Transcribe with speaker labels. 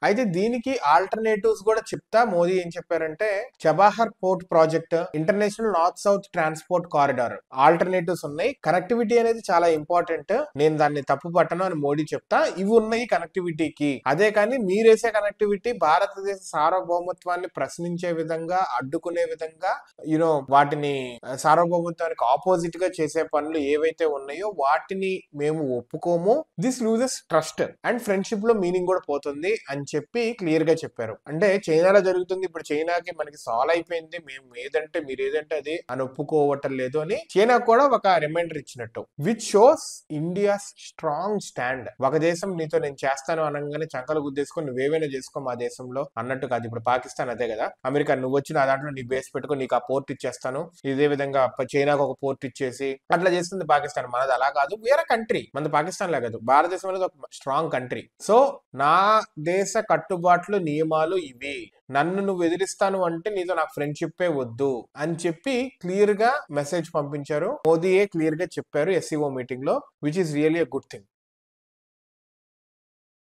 Speaker 1: అయితే దీనికి ఆల్టర్నేటివ్స్ కూడా చెప్తా. మోదీ ఏం చెప్పారంటే Chabahar port project, international north south transport corridor alternatives ఉన్నాయి. కనెక్టివిటీ అనేది చాలా ఇంపార్టెంట్, నేను దాన్ని తప్పు పట్టను అని మోడీ చెప్తా. ఇవి ఉన్నాయి కనెక్టివిటీకి. అదే కానీ మీరేసే కనెక్టివిటీ భారతదేశ సార్వభౌమత్వాన్ని ప్రశ్నించే విధంగా, అడ్డుకునే విధంగా, వాటిని సార్వభౌమత్వానికి ఆపోజిట్ గా చేసే పనులు ఏవైతే ఉన్నాయో వాటిని మేము ఒప్పుకోము. This loses trust and friendship లో మీనింగ్ కూడా పోతుంది అని చెప్పి క్లియర్ గా చెప్పారు. అంటే చైనాలో జరుగుతుంది, ఇప్పుడు చైనాకి మనకి సాల్వ్ అయిపోయింది, మేము ఏదంటే మీరు ఏదంటే అది అని ఒప్పుకోవటం లేదు అని చైనా కూడా ఒక రిమైండర్ ఇచ్చినట్టు, which shows India strong stand. ఒక దేశం నీతో నేను చేస్తాను అనగానే చంకలు గుద్దేసుకొని నువ్వేమైనా చేసుకో మా దేశంలో అన్నట్టు కాదు. ఇప్పుడు పాకిస్తాన్ అదే కదా, అమెరికా నువ్వు వచ్చి నా దాంట్లో నీ బేస్ పెట్టుకో, నీకు ఆ పోర్ట్ ఇచ్చేస్తాను, ఇదే విధంగా చైనాకు ఒక పోర్ట్ ఇచ్చేసి అట్లా చేస్తుంది పాకిస్తాన్. మనది అలా కాదు, వేరే కంట్రీ, మనది పాకిస్తాన్ లా కాదు, భారతదేశం అనేది ఒక స్ట్రాంగ్ కంట్రీ. సో నా దేశ కట్టుబాట్లు నియమాలు ఇవి, నన్ను నువ్వు ఎదిరిస్తాను అంటే నీతో నాకు ఫ్రెండ్షిప్ వద్దు అని చెప్పి క్లియర్ గా మెసేజ్ పంపించారు. మోదీయే క్లియర్ గా చెప్పారు ఎస్సీఓ మీటింగ్ లో, which is really a good thing.